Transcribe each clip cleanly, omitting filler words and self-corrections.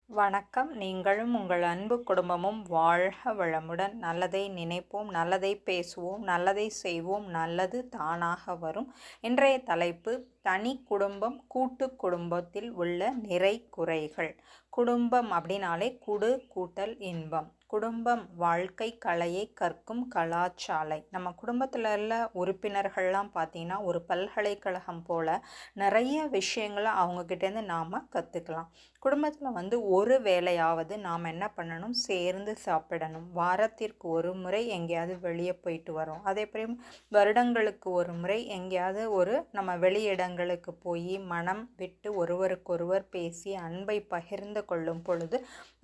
வணக்கம். நீங்களும் உங்கள் அன்பு குடும்பமும் வாழ்க வளமுடன். நல்லதை நினைப்போம், நல்லதை பேசுவோம், நல்லதை செய்வோம், நல்லது தானாக வரும். இன்றைய தலைப்பு தனி குடும்பம், கூட்டு குடும்பத்தில் உள்ள நிறை குறைகள். குடும்பம் அப்படின்னாலே குடு கூட்டல் இன்பம். குடும்பம் வாழ்க்கை கலையை கற்கும் கலாசாலை. நம்ம குடும்பத்தில் உள்ள உறுப்பினர்கள்லாம் பார்த்தீங்கன்னா ஒரு பல்கலைக்கழகம் போல் நிறைய விஷயங்களை அவங்கக்கிட்டேருந்து நாம் கற்றுக்கலாம். குடும்பத்தில் ஒரு வேளையாவது நாம் என்ன பண்ணணும், சேர்ந்து சாப்பிடணும். வாரத்திற்கு ஒரு முறை எங்கேயாவது வெளியே போயிட்டு வரோம். அதே போல் வருடங்களுக்கு ஒரு முறை எங்கேயாவது நம்ம வெளியிடங்களுக்கு போய் மனம் விட்டு ஒருவருக்கொருவர் பேசி அன்பை பகிர்ந்து கொள்ளும் பொழுது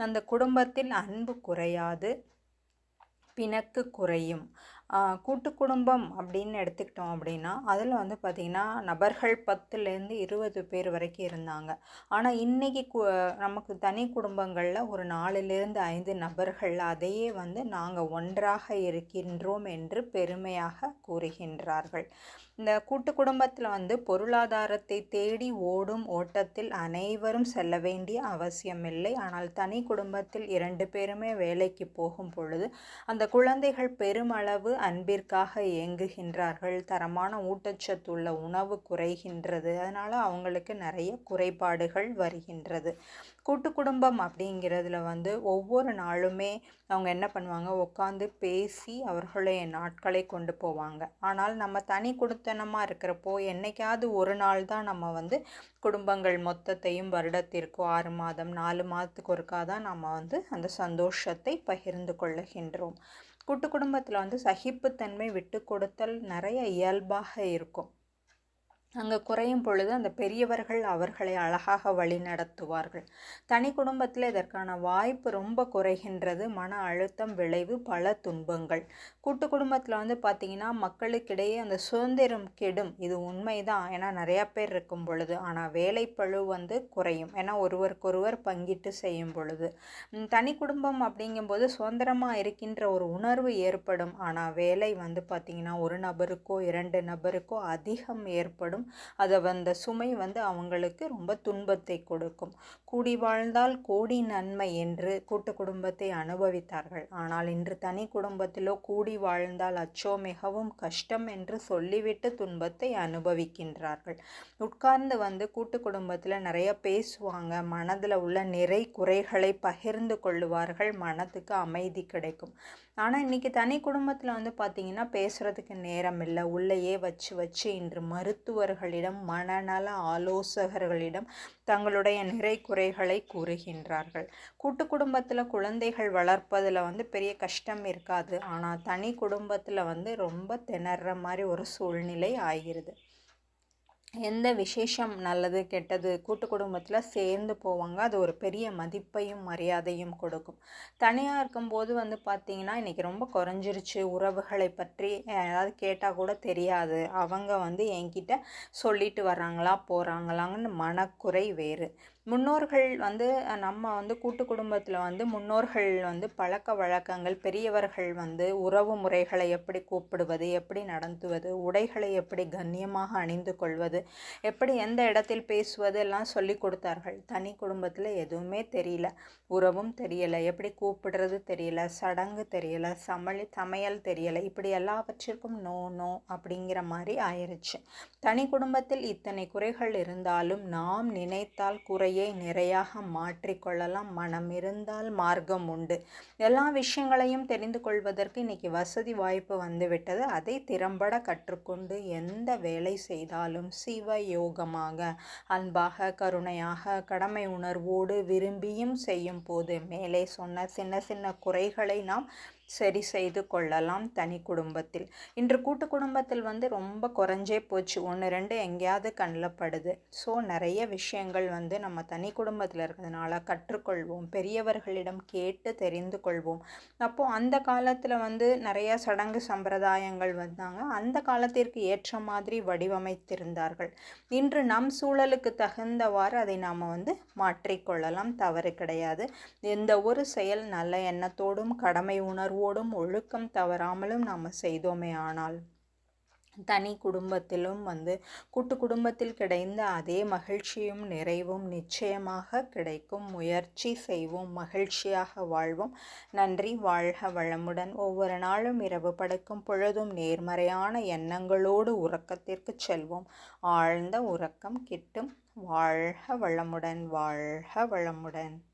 அந்த குடும்பத்தில் அன்பு குறையாது, பிணக்கு குறையும். கூட்டு குடும்பம் அப்படின்னு எடுத்துக்கிட்டோம் அப்படின்னா அதில் பார்த்திங்கன்னா நபர்கள் 10லேருந்து 20 பேர் வரைக்கும் இருந்தாங்க. ஆனால் இன்றைக்கி நமக்கு தனி குடும்பங்களில் ஒரு 4லேருந்து 5 நபர்கள் அதையே நாங்கள் ஒன்றாக இருக்கின்றோம் என்று பெருமையாக கூறுகின்றார்கள். இந்த கூட்டு குடும்பத்தில் பொருளாதாரத்தை தேடி ஓடும் ஓட்டத்தில் அனைவரும் செல்ல வேண்டிய அவசியமில்லை. ஆனால் தனி குடும்பத்தில் 2 பேருமே வேலைக்கு போகும் பொழுது அந்த குழந்தைகள் பெருமளவு அன்பிற்காக ஏங்குகின்றார்கள். தரமான ஊட்டச்சத்துள்ள உணவு குறைகின்றது. அதனால் அவங்களுக்கு நிறைய குறைபாடுகள் வருகின்றது. கூட்டு குடும்பம் அப்படிங்கிறதுல ஒவ்வொரு நாளுமே அவங்க என்ன பண்ணுவாங்க, உட்காந்து பேசி அவர்களுடைய நாட்களை கொண்டு போவாங்க. ஆனால் நம்ம தனி குடித்தனமாக இருக்கிறப்போ என்னைக்காவது ஒரு நாள் தான் நம்ம குடும்பங்கள் மொத்தத்தையும் வருடத்திற்கோ 6 மாதம் 4 மாதத்துக்கு ஒருக்கா தான் நம்ம அந்த சந்தோஷத்தை பகிர்ந்து கொள்ளுகின்றோம். கூட்டு குடும்பத்தில் சகிப்புத்தன்மை விட்டு கொடுத்தல் நிறைய இயல்பாக இருக்கும். அங்கே குறையும் பொழுது அந்த பெரியவர்கள் அவர்களை அழகாக வழி நடத்துவார்கள். தனி குடும்பத்தில் இதற்கான வாய்ப்பு ரொம்ப குறைகின்றது. மன அழுத்தம் விளைவு பல துன்பங்கள். கூட்டு குடும்பத்தில் பார்த்திங்கன்னா மக்களுக்கிடையே அந்த சுதந்திரம் கெடும். இது உண்மைதான். ஏன்னா நிறையா பேர் இருக்கும் பொழுது. ஆனால் வேலைப்பழு குறையும். ஏன்னா ஒருவருக்கொருவர் பங்கிட்டு செய்யும் பொழுது. தனி குடும்பம் அப்படிங்கும்போது சுதந்திரமாக இருக்கின்ற ஒரு உணர்வு ஏற்படும். ஆனால் வேலை பார்த்திங்கன்னா ஒரு நபருக்கோ 2 நபருக்கோ அதிகம் ஏற்படும். அதை சுமை அவங்களுக்கு ரொம்ப துன்பத்தை கொடுக்கும். கூடி வாழ்ந்தால் கோடி நன்மை என்று கூட்டு குடும்பத்தை அனுபவித்தார்கள். ஆனால் இன்று தனி குடும்பத்திலோ கூடி வாழ்ந்தால் அச்சோ மிகவும் கஷ்டம் என்று சொல்லிவிட்டு துன்பத்தை அனுபவிக்கின்றார்கள். உட்கார்ந்து கூட்டு குடும்பத்தில் நிறைய பேசுவாங்க. மனதில் உள்ள நிறை குறைகளை பகிர்ந்து கொள்ளுவார்கள். மனதுக்கு அமைதி கிடைக்கும். ஆனால் இன்றைக்கி தனி குடும்பத்தில் பார்த்திங்கன்னா பேசுகிறதுக்கு நேரம் இல்லை. உள்ளேயே வச்சு இன்று மருத்துவர்களிடம் மனநல ஆலோசகர்களிடம் தங்களுடைய நிறை குறைகளை கூறுகின்றார்கள். கூட்டு குடும்பத்தில் குழந்தைகள் வளர்ப்பதில் பெரிய கஷ்டம் இருக்காது. ஆனால் தனி குடும்பத்தில் ரொம்ப திணற மாதிரி ஒரு சூழ்நிலை ஆகிறது. எந்த விசேஷம் நல்லது கெட்டது கூட்டு குடும்பத்தில் சேர்ந்து போவாங்க. அது ஒரு பெரிய மதிப்பையும் மரியாதையும் கொடுக்கும். தனியாக இருக்கும்போது பார்த்திங்கன்னா இன்றைக்கி ரொம்ப குறைஞ்சிருச்சு. உறவுகளை பற்றி ஏதாவது கேட்டால் கூட தெரியாது. அவங்க என்கிட்ட சொல்லிட்டு வர்றாங்களா போகிறாங்களாங்கன்னு மனக்குறை வேறு. முன்னோர்கள் நம்ம கூட்டு குடும்பத்தில் முன்னோர்கள் பழக்க வழக்கங்கள், பெரியவர்கள் உறவு முறைகளை எப்படி கூப்பிடுவது, எப்படி நடத்துவது, உடைகளை எப்படி கண்ணியமாக அணிந்து கொள்வது, எப்படி எந்த இடத்தில் பேசுவது எல்லாம் சொல்லி கொடுத்தார்கள். தனி குடும்பத்தில் எதுவுமே தெரியல. உறவும் தெரியலை, எப்படி கூப்பிடுறது தெரியல, சடங்கு தெரியலை, சமையல் தெரியலை. இப்படி எல்லாவற்றிற்கும் நோ அப்படிங்கிற மாதிரி ஆயிடுச்சு. தனி குடும்பத்தில் இத்தனை குறைகள் இருந்தாலும் நாம் நினைத்தால் குறையை நிறையாக மாற்றிக்கொள்ளலாம். மனம் இருந்தால் மார்க்கம் உண்டு. எல்லா விஷயங்களையும் தெரிந்து கொள்வதற்கு இன்னைக்கு வசதி வாய்ப்பு வந்துவிட்டது. அதை திறம்பட கற்றுக்கொண்டு எந்த வேலை செய்தாலும் சிவ யோகமாக, அன்பாக, கருணையாக, கடமை உணர்வோடு விரும்பியும் செய்யும் போது மேலே சொன்ன சின்ன சின்ன குறைகளை நாம் சரி செய்து கொள்ளலாம் தனி குடும்பத்தில். இன்று கூட்டு குடும்பத்தில் ரொம்ப குறைஞ்சே போச்சு. 1 2 எங்கேயாவது கண்ணில் படுது. ஸோ நிறைய விஷயங்கள் நம்ம தனி குடும்பத்தில் இருக்கிறதுனால கற்றுக்கொள்வோம். பெரியவர்களிடம் கேட்டு தெரிந்து கொள்வோம். அப்போது அந்த காலத்தில் நிறைய சடங்கு சம்பிரதாயங்கள் வந்தாங்க. அந்த காலத்திற்கு ஏற்ற மாதிரி வடிவமைத்திருந்தார்கள். இன்று நம் சூழலுக்கு தகுந்தவாறு அதை நாம் மாற்றிக்கொள்ளலாம். தவறு கிடையாது. எந்த ஒரு செயல் நல்ல எண்ணத்தோடும் கடமை உணர்வோடும் ஒழுக்கம் தவறாமலும் நாம் செய்தோமே ஆனால் தனி குடும்பத்திலும் கூட்டு குடும்பத்தில் கிடைந்த அதே மகிழ்ச்சியும் நிறைவும் நிச்சயமாக கிடைக்கும். முயற்சி செய்வோம், மகிழ்ச்சியாக வாழ்வோம். நன்றி. வாழ்க வளமுடன். ஒவ்வொரு நாளும் இரவு படுக்கும் பொழுதும் நேர்மறையான எண்ணங்களோடு உறக்கத்திற்கு செல்வோம். ஆழ்ந்த உறக்கம் கிட்டும். வாழ்க வளமுடன். வாழ்க வளமுடன்.